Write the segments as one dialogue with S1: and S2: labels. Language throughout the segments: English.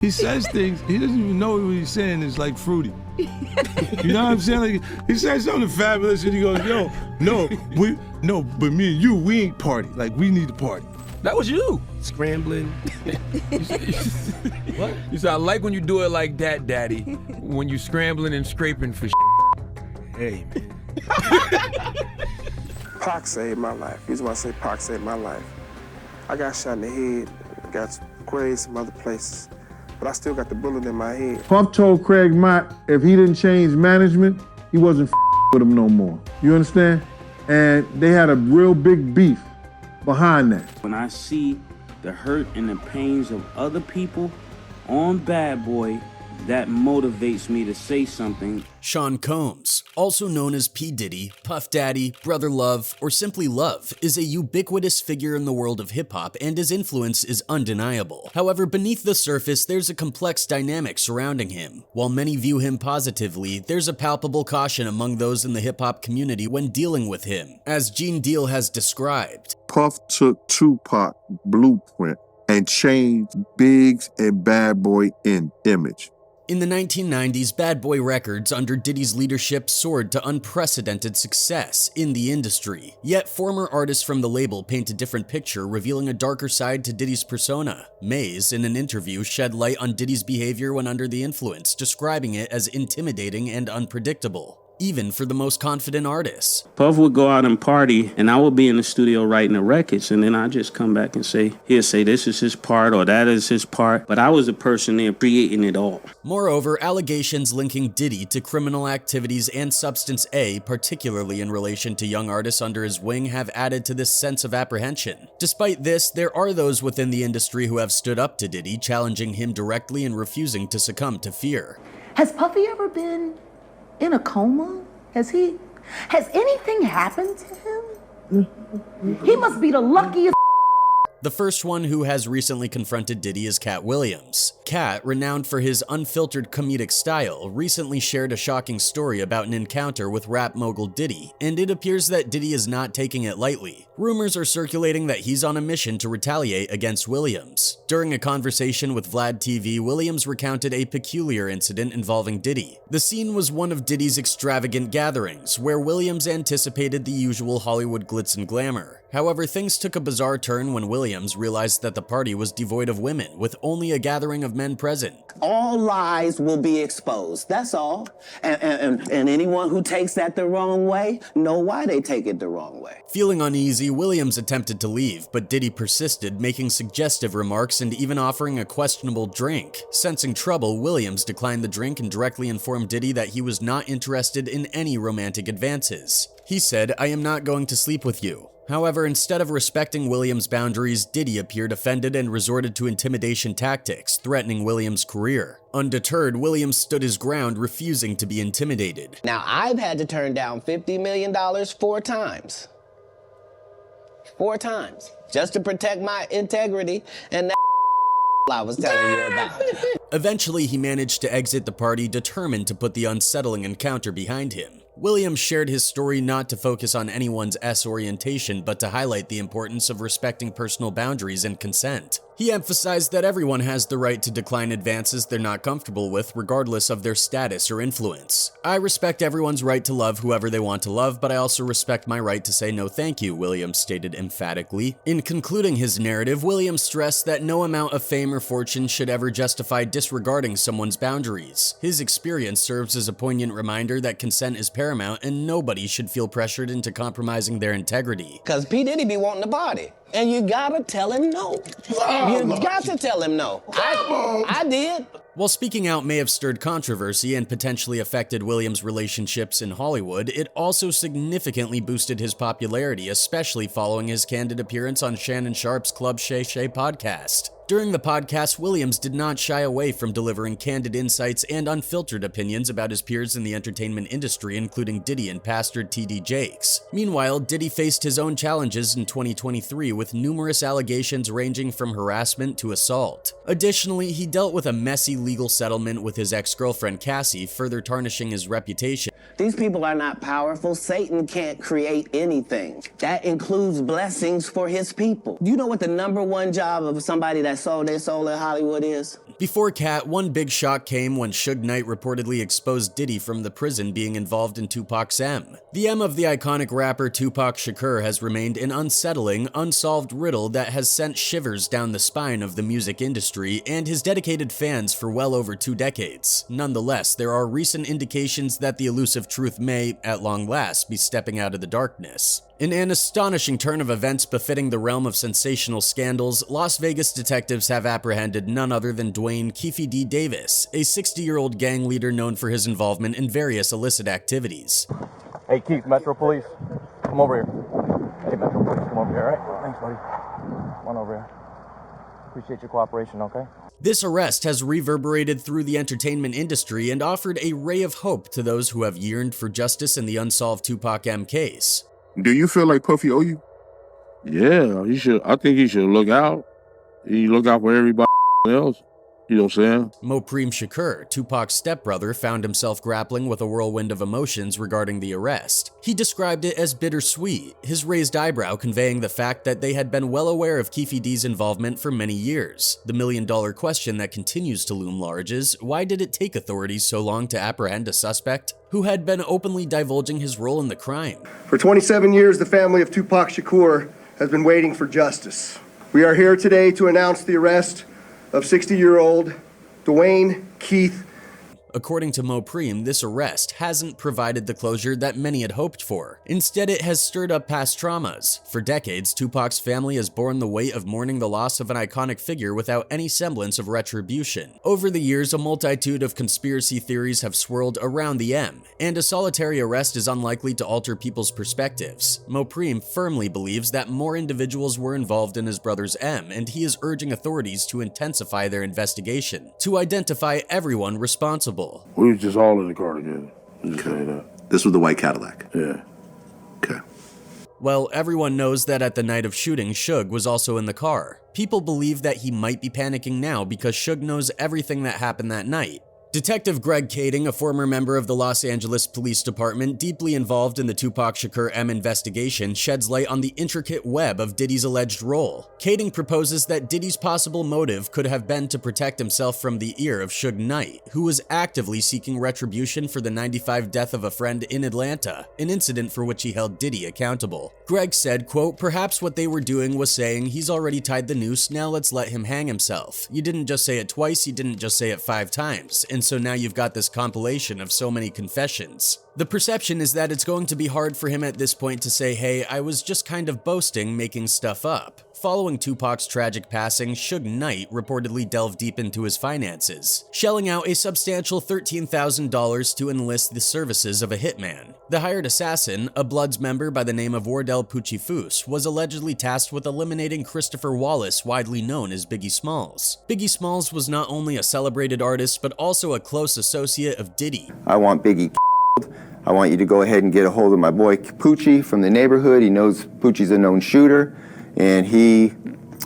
S1: He says things, he doesn't even know what he's saying is like fruity. You know what I'm saying? Like, he says something fabulous and he goes, yo, but me and you, we ain't party. Like, we need to party.
S2: That was you.
S3: Scrambling.
S2: What? You said, I like when you do it like that, Daddy. When you scrambling and scraping for
S3: Hey, man.
S4: Pac saved my life. Here's why I say Pac saved my life. I got shot in the head, got grazed some other places, but I still got the bullet in my head.
S5: Puff told Craig Mack if he didn't change management, he wasn't with him no more. You understand? And they had a real big beef behind that.
S6: When I see the hurt and the pains of other people on Bad Boy, that motivates me to say something.
S7: Sean Combs, also known as P. Diddy, Puff Daddy, Brother Love, or simply Love, is a ubiquitous figure in the world of hip-hop, and his influence is undeniable. However, beneath the surface, there's a complex dynamic surrounding him. While many view him positively, there's a palpable caution among those in the hip-hop community when dealing with him. As Gene Deal has described,
S5: Puff took Tupac blueprint and changed Biggs and Bad Boy in image.
S7: In the 1990s, Bad Boy Records under Diddy's leadership soared to unprecedented success in the industry. Yet former artists from the label paint a different picture, revealing a darker side to Diddy's persona. Mase, in an interview, shed light on Diddy's behavior when under the influence, describing it as intimidating and unpredictable, even for the most confident artists.
S6: Puff would go out and party, and I would be in the studio writing the records, and then I just come back and say, he'll say this is his part or that is his part, but I was the person there creating it all.
S7: Moreover, allegations linking Diddy to criminal activities and Substance A, particularly in relation to young artists under his wing, have added to this sense of apprehension. Despite this, there are those within the industry who have stood up to Diddy, challenging him directly and refusing to succumb to fear.
S8: Has Puffy ever been in a coma? Has anything happened to him? He must be the luckiest.
S7: The first one who has recently confronted Diddy is Katt Williams. Katt, renowned for his unfiltered comedic style, recently shared a shocking story about an encounter with rap mogul Diddy, and it appears that Diddy is not taking it lightly. Rumors are circulating that he's on a mission to retaliate against Williams. During a conversation with Vlad TV, Williams recounted a peculiar incident involving Diddy. The scene was one of Diddy's extravagant gatherings, where Williams anticipated the usual Hollywood glitz and glamour. However, things took a bizarre turn when Williams realized that the party was devoid of women, with only a gathering of men present.
S9: All lies will be exposed, that's all. And anyone who takes that the wrong way, know why they take it the wrong way.
S7: Feeling uneasy, Williams attempted to leave, but Diddy persisted, making suggestive remarks and even offering a questionable drink. Sensing trouble, Williams declined the drink and directly informed Diddy that he was not interested in any romantic advances. He said, "I am not going to sleep with you." However, instead of respecting Williams' boundaries, Diddy appeared offended and resorted to intimidation tactics, threatening Williams' career. Undeterred, Williams stood his ground, refusing to be intimidated.
S9: Now, I've had to turn down $50 million 4 times. 4 times. Just to protect my integrity and that I was telling you about.
S7: Eventually, he managed to exit the party, determined to put the unsettling encounter behind him. Williams shared his story not to focus on anyone's orientation, but to highlight the importance of respecting personal boundaries and consent. He emphasized that everyone has the right to decline advances they're not comfortable with, regardless of their status or influence. "I respect everyone's right to love whoever they want to love, but I also respect my right to say no thank you," Williams stated emphatically. In concluding his narrative, Williams stressed that no amount of fame or fortune should ever justify disregarding someone's boundaries. His experience serves as a poignant reminder that consent is paramount and nobody should feel pressured into compromising their integrity.
S9: Because P. Diddy be wanting to party. And you gotta tell him no. You got to tell him no. I did.
S7: While speaking out may have stirred controversy and potentially affected Williams' relationships in Hollywood, it also significantly boosted his popularity, especially following his candid appearance on Shannon Sharpe's Club Shay Shay podcast. During the podcast, Williams did not shy away from delivering candid insights and unfiltered opinions about his peers in the entertainment industry, including Diddy and Pastor T.D. Jakes. Meanwhile, Diddy faced his own challenges in 2023, with numerous allegations ranging from harassment to assault. Additionally, he dealt with a messy legal settlement with his ex-girlfriend Cassie, further tarnishing his reputation.
S9: These people are not powerful. Satan can't create anything. That includes blessings for his people. You know what the #1 job of somebody that's sold their soul in Hollywood is?
S7: Before Katt, one big shock came when Suge Knight reportedly exposed Diddy from the prison being involved in Tupac's M. The M of the iconic rapper Tupac Shakur has remained an unsettling, unsolved riddle that has sent shivers down the spine of the music industry and his dedicated fans for well over 2 decades. Nonetheless, there are recent indications that the elusive truth may, at long last, be stepping out of the darkness. In an astonishing turn of events befitting the realm of sensational scandals, Las Vegas detectives have apprehended none other than Keefe D. Davis, a 60-year-old gang leader known for his involvement in various illicit activities.
S10: Hey Keith, Metro Police, come over here. Hey Metro Police, come over here, all right? Thanks, buddy. Come on over here. Appreciate your cooperation, okay?
S7: This arrest has reverberated through the entertainment industry and offered a ray of hope to those who have yearned for justice in the unsolved Tupac M case.
S5: Do you feel like Puffy owe you?
S1: Yeah, he should. I think he should look out. He look out for everybody else. You know what I'm saying?
S7: Mopreme Shakur, Tupac's stepbrother, found himself grappling with a whirlwind of emotions regarding the arrest. He described it as bittersweet, his raised eyebrow conveying the fact that they had been well aware of Keefe D's involvement for many years. The million-dollar question that continues to loom large is, why did it take authorities so long to apprehend a suspect who had been openly divulging his role in the crime?
S11: For 27 years, the family of Tupac Shakur has been waiting for justice. We are here today to announce the arrest of 60-year-old Keefe.
S7: According to Mopreme, this arrest hasn't provided the closure that many had hoped for. Instead, it has stirred up past traumas. For decades, Tupac's family has borne the weight of mourning the loss of an iconic figure without any semblance of retribution. Over the years, a multitude of conspiracy theories have swirled around the M, and a solitary arrest is unlikely to alter people's perspectives. Mopreme firmly believes that more individuals were involved in his brother's M, and he is urging authorities to intensify their investigation, to identify everyone responsible.
S1: We was just all in the car together. Just say that.
S12: This was the white Cadillac?
S1: Yeah.
S12: Okay.
S7: Well, everyone knows that at the night of shooting, Suge was also in the car. People believe that he might be panicking now because Suge knows everything that happened that night. Detective Greg Kading, a former member of the Los Angeles Police Department deeply involved in the Tupac Shakur M investigation, sheds light on the intricate web of Diddy's alleged role. Kading proposes that Diddy's possible motive could have been to protect himself from the ear of Suge Knight, who was actively seeking retribution for the '95 death of a friend in Atlanta, an incident for which he held Diddy accountable. Greg said, quote, "Perhaps what they were doing was saying, he's already tied the noose, now let's let him hang himself. You didn't just say it twice, you didn't just say it 5 times. And so now you've got this compilation of so many confessions." The perception is that it's going to be hard for him at this point to say, hey, I was just kind of boasting, making stuff up. Following Tupac's tragic passing, Suge Knight reportedly delved deep into his finances, shelling out a substantial $13,000 to enlist the services of a hitman. The hired assassin, a Bloods member by the name of Wardell Puchifus, was allegedly tasked with eliminating Christopher Wallace, widely known as Biggie Smalls. Biggie Smalls was not only a celebrated artist, but also a close associate of Diddy.
S13: I want Biggie. I want you to go ahead and get a hold of my boy Poochie from the neighborhood. He knows Poochie's a known shooter, and he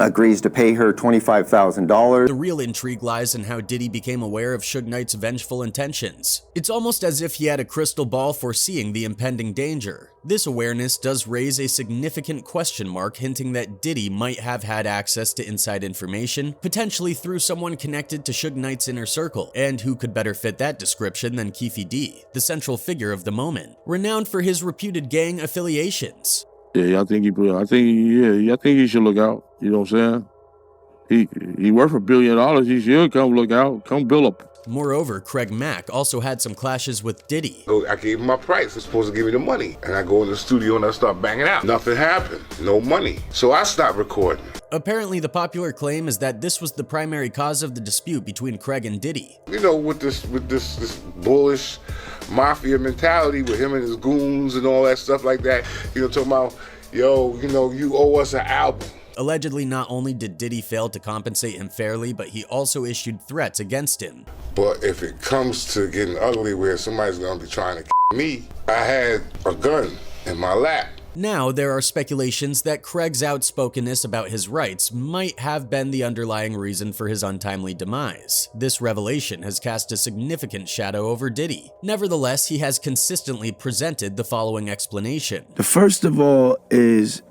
S13: agrees to pay her $25,000.
S7: The real intrigue lies in how Diddy became aware of Suge Knight's vengeful intentions. It's almost as if he had a crystal ball foreseeing the impending danger. This awareness does raise a significant question mark, hinting that Diddy might have had access to inside information, potentially through someone connected to Suge Knight's inner circle. And who could better fit that description than Keefe D, the central figure of the moment, renowned for his reputed gang affiliations.
S1: Yeah, I think he should look out. You know what I'm saying? He worth $1 billion. He should come look out, come bill up.
S7: Moreover, Craig Mack also had some clashes with Diddy.
S14: I gave him my price. He's supposed to give me the money. And I go in the studio and I start banging out. Nothing happened. No money. So I stopped recording.
S7: Apparently, the popular claim is that this was the primary cause of the dispute between Craig and Diddy.
S14: You know, with this bullish mafia mentality with him and his goons and all that stuff like that. You know, talking about, yo, you know, you owe us an album.
S7: Allegedly, not only did Diddy fail to compensate him fairly, but he also issued threats against him.
S14: But if it comes to getting ugly where somebody's gonna be trying to me, I had a gun in my lap.
S7: Now, there are speculations that Craig's outspokenness about his rights might have been the underlying reason for his untimely demise. This revelation has cast a significant shadow over Diddy. Nevertheless, he has consistently presented the following explanation.
S12: The first of all is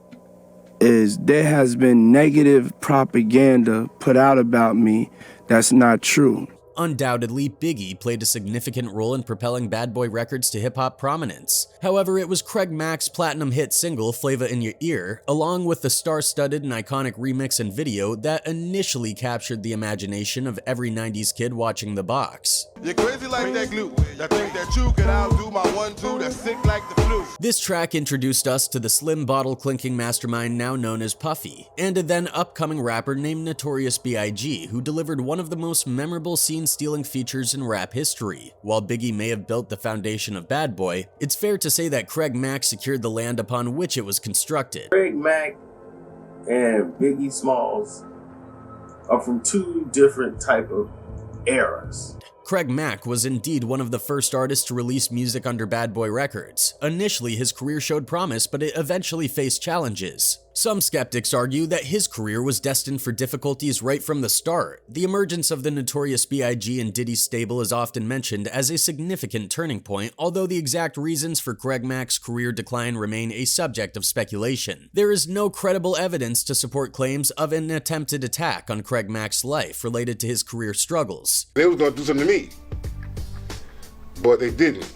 S15: is there has been negative propaganda put out about me that's not true.
S7: Undoubtedly, Biggie played a significant role in propelling Bad Boy Records to hip-hop prominence. However, it was Craig Mack's platinum hit single, Flavor in Your Ear, along with the star-studded and iconic remix and video that initially captured the imagination of every 90s kid watching The Box.
S16: You're crazy like that glue, that think that you can outdo my 1-2 that's sick like the flu.
S7: This track introduced us to the slim bottle-clinking mastermind now known as Puffy, and a then upcoming rapper named Notorious B.I.G., who delivered one of the most memorable scene-stealing features in rap history. While Biggie may have built the foundation of Bad Boy, it's fair to say that Craig Mack secured the land upon which it was constructed.
S17: Craig Mack and Biggie Smalls are from two different type of eras.
S7: Craig Mack was indeed one of the first artists to release music under Bad Boy Records. Initially, his career showed promise, but it eventually faced challenges. Some skeptics argue that his career was destined for difficulties right from the start. The emergence of the Notorious B.I.G. and Diddy's stable is often mentioned as a significant turning point, although the exact reasons for Craig Mack's career decline remain a subject of speculation. There is no credible evidence to support claims of an attempted attack on Craig Mack's life related to his career struggles.
S14: They was gonna do something to me, but they didn't.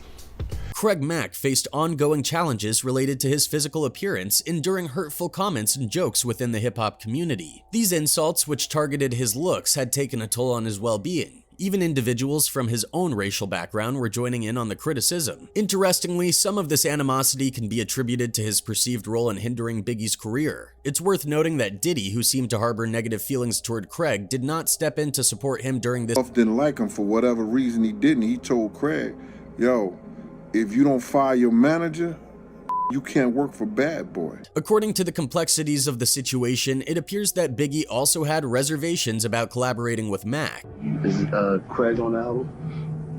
S7: Craig Mack faced ongoing challenges related to his physical appearance, enduring hurtful comments and jokes within the hip-hop community. These insults, which targeted his looks, had taken a toll on his well-being. Even individuals from his own racial background were joining in on the criticism. Interestingly, some of this animosity can be attributed to his perceived role in hindering Biggie's career. It's worth noting that Diddy, who seemed to harbor negative feelings toward Craig, did not step in to support him during this.
S5: Didn't like him for whatever reason he didn't. He told Craig, yo, if you don't fire your manager, you can't work for Bad Boy.
S7: According to the complexities of the situation, it appears that Biggie also had reservations about collaborating with Mack.
S17: Is Craig on the album?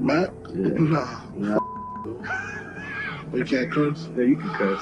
S17: Matt? Yeah. Nah. You can't curse? Yeah, you can curse.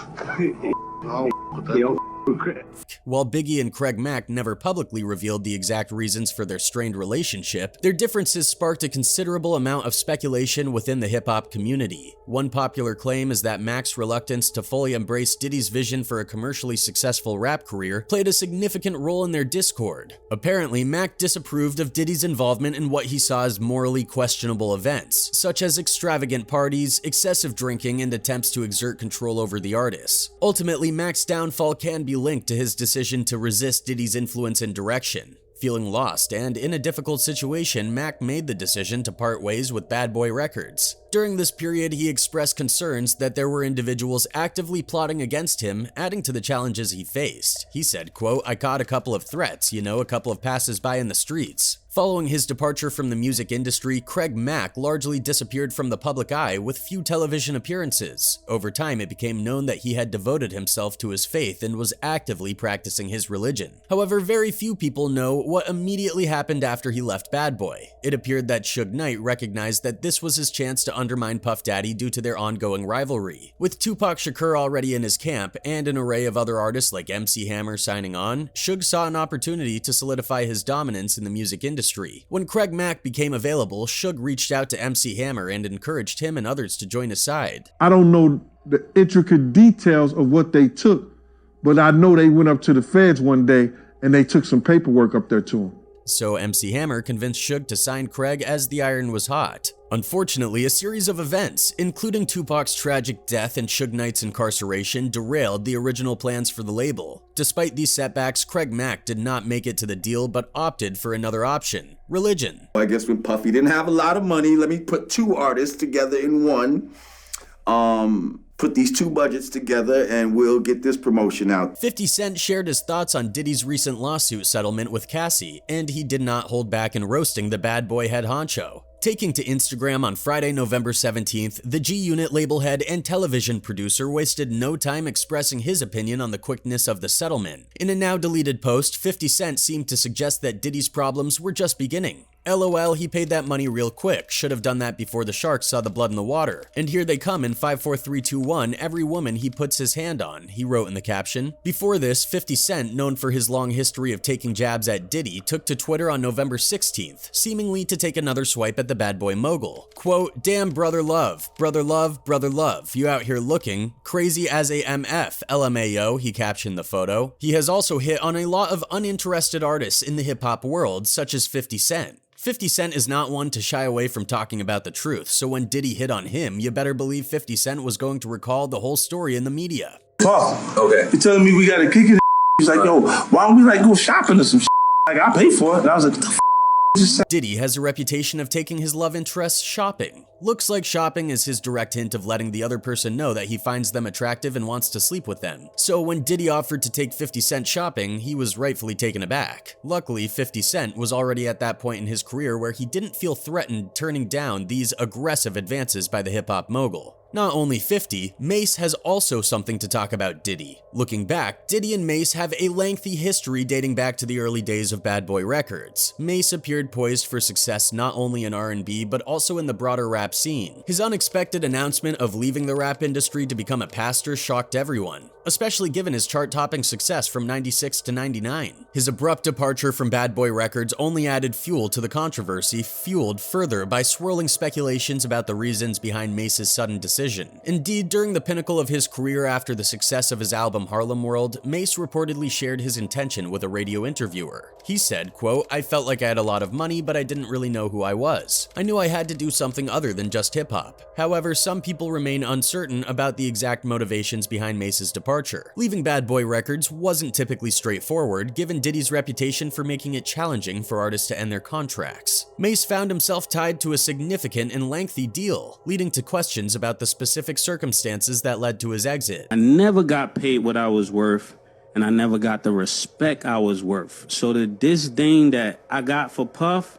S7: While Biggie and Craig Mack never publicly revealed the exact reasons for their strained relationship, their differences sparked a considerable amount of speculation within the hip-hop community. One popular claim is that Mack's reluctance to fully embrace Diddy's vision for a commercially successful rap career played a significant role in their discord. Apparently, Mack disapproved of Diddy's involvement in what he saw as morally questionable events, such as extravagant parties, excessive drinking, and attempts to exert control over the artists. Ultimately, Mack's downfall can be linked to his decision to resist Diddy's influence and direction. Feeling lost and in a difficult situation, Mack made the decision to part ways with Bad Boy Records. During this period, he expressed concerns that there were individuals actively plotting against him, adding to the challenges he faced. He said, quote, "I caught a couple of threats, a couple of passers-by in the streets." Following his departure from the music industry, Craig Mack largely disappeared from the public eye with few television appearances. Over time, it became known that he had devoted himself to his faith and was actively practicing his religion. However, very few people know what immediately happened after he left Bad Boy. It appeared that Suge Knight recognized that this was his chance to undermine Puff Daddy due to their ongoing rivalry. With Tupac Shakur already in his camp and an array of other artists like MC Hammer signing on, Suge saw an opportunity to solidify his dominance in the music industry. When Craig Mack became available, Suge reached out to MC Hammer and encouraged him and others to join his side.
S5: I don't know the intricate details of what they took, but I know they went up to the feds one day and they took some paperwork up there to him.
S7: So MC Hammer convinced Suge to sign Craig as the iron was hot. Unfortunately, a series of events, including Tupac's tragic death and Suge Knight's incarceration, derailed the original plans for the label. Despite these setbacks, Craig Mack did not make it to the deal but opted for another option: religion.
S18: I guess when Puffy didn't have a lot of money, let me put two artists together in one. Put these two budgets together and we'll get this promotion out.
S7: 50 Cent shared his thoughts on Diddy's recent lawsuit settlement with Cassie, and he did not hold back in roasting the Bad Boy head honcho. Taking to Instagram on Friday, November 17th, the G-Unit label head and television producer wasted no time expressing his opinion on the quickness of the settlement. In a now-deleted post, 50 Cent seemed to suggest that Diddy's problems were just beginning. LOL, he paid that money real quick, should have done that before the sharks saw the blood in the water. And here they come in 5, 4, 3, 2, 1, every woman he puts his hand on, he wrote in the caption. Before this, 50 Cent, known for his long history of taking jabs at Diddy, took to Twitter on November 16th, seemingly to take another swipe at the bad boy mogul. Quote, damn brother love, you out here looking crazy as a MF, LMAO, he captioned the photo. He has also hit on a lot of uninterested artists in the hip-hop world, such as 50 Cent. 50 Cent is not one to shy away from talking about the truth, so when Diddy hit on him, you better believe 50 Cent was going to recall the whole story in the media.
S19: Fuck. Okay. You're telling me we gotta kick it. He's like, yo, why don't we like go shopping or some shit? Like, I pay for it. And I was like, what the f?
S7: Diddy has a reputation of taking his love interests shopping. Looks like shopping is his direct hint of letting the other person know that he finds them attractive and wants to sleep with them. So when Diddy offered to take 50 Cent shopping, he was rightfully taken aback. Luckily, 50 Cent was already at that point in his career where he didn't feel threatened turning down these aggressive advances by the hip-hop mogul. Not only 50, Mase has also something to talk about Diddy. Looking back, Diddy and Mase have a lengthy history dating back to the early days of Bad Boy Records. Mase appeared poised for success not only in R&B, but also in the broader rap scene. His unexpected announcement of leaving the rap industry to become a pastor shocked everyone, especially given his chart-topping success from 96 to 99. His abrupt departure from Bad Boy Records only added fuel to the controversy, fueled further by swirling speculations about the reasons behind Mase's sudden decision. Indeed, during the pinnacle of his career after the success of his album Harlem World, Mase reportedly shared his intention with a radio interviewer. He said, quote, I felt like I had a lot of money, but I didn't really know who I was. I knew I had to do something other than just hip-hop. However, some people remain uncertain about the exact motivations behind Mase's departure. Leaving Bad Boy Records wasn't typically straightforward, given Diddy's reputation for making it challenging for artists to end their contracts. Mase found himself tied to a significant and lengthy deal, leading to questions about the specific circumstances that led to his exit.
S6: I never got paid what I was worth, and I never got the respect I was worth. So the disdain that I got for Puff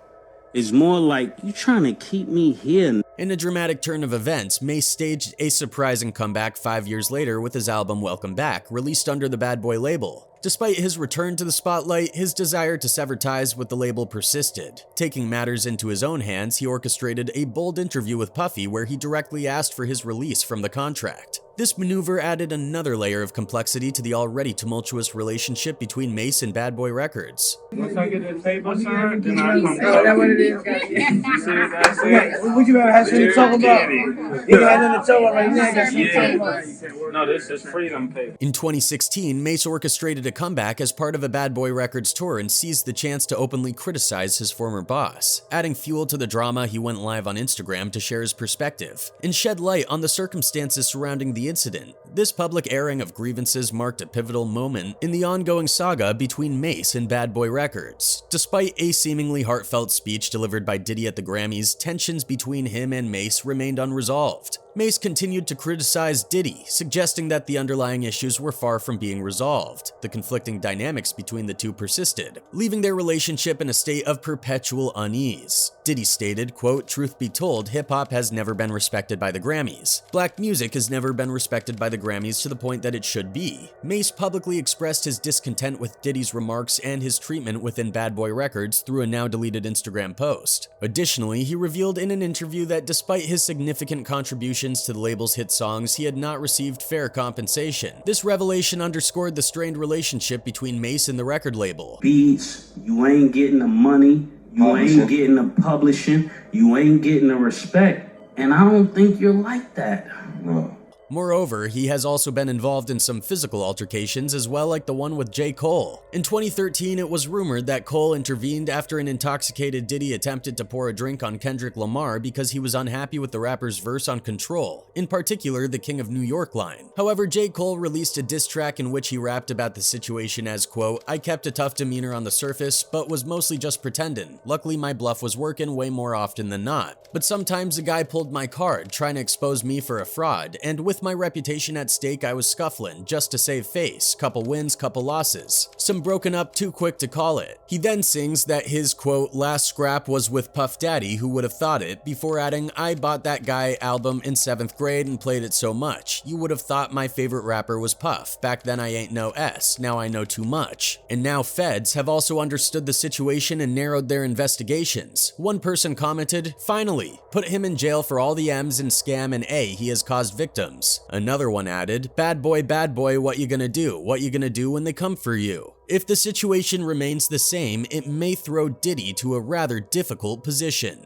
S6: is more like, you trying to keep me here.
S7: In a dramatic turn of events, Mase staged a surprising comeback 5 years later with his album Welcome Back, released under the Bad Boy label. Despite his return to the spotlight, his desire to sever ties with the label persisted. Taking matters into his own hands, he orchestrated a bold interview with Puffy where he directly asked for his release from the contract. This maneuver added another layer of complexity to the already tumultuous relationship between Mase and Bad Boy Records.
S19: Once I get the paper signed, then I come back. That's what it is, guys. You see what I said? What you gotta have something to talk about? You got nothing to talk about right now. Got something to talk about. No, this is freedom paper.
S7: In 2016, Mase orchestrated a comeback as part of a Bad Boy Records tour and seized the chance to openly criticize his former boss. Adding fuel to the drama, he went live on Instagram to share his perspective and shed light on the circumstances surrounding the incident. This public airing of grievances marked a pivotal moment in the ongoing saga between Mase and Bad Boy Records. Despite a seemingly heartfelt speech delivered by Diddy at the Grammys, tensions between him and Mase remained unresolved. Mase continued to criticize Diddy, suggesting that the underlying issues were far from being resolved. The conflicting dynamics between the two persisted, leaving their relationship in a state of perpetual unease. Diddy stated, quote, truth be told, hip-hop has never been respected by the Grammys. Black music has never been respected by the Grammys to the point that it should be. Mase publicly expressed his discontent with Diddy's remarks and his treatment within Bad Boy Records through a now-deleted Instagram post. Additionally, he revealed in an interview that despite his significant contributions to the label's hit songs, he had not received fair compensation. This revelation underscored the strained relationship between Mase and the record label.
S6: Beats, you ain't getting the money, you ain't getting the publishing, you ain't getting the respect, and I don't think you're like that. No.
S7: Moreover, he has also been involved in some physical altercations as well, like the one with J. Cole. In 2013, it was rumored that Cole intervened after an intoxicated Diddy attempted to pour a drink on Kendrick Lamar because he was unhappy with the rapper's verse on Control, in particular the King of New York line. However, J. Cole released a diss track in which he rapped about the situation as, quote, I kept a tough demeanor on the surface, but was mostly just pretending. Luckily, my bluff was working way more often than not. But sometimes a guy pulled my card, trying to expose me for a fraud, and with With my reputation at stake, I was scuffling just to save face. Couple wins, couple losses. Some broken up too quick to call it. He then sings that his quote, last scrap was with Puff Daddy, who would have thought it, before adding, I bought that guy album in 7th grade and played it so much. You would have thought my favorite rapper was Puff. Back then I ain't no S, now I know too much. And now feds have also understood the situation and narrowed their investigations. One person commented, finally, put him in jail for all the M's in scam and A he has caused victims. Another one added, bad boy, what you gonna do? What you gonna do when they come for you? If the situation remains the same, it may throw Diddy to a rather difficult position.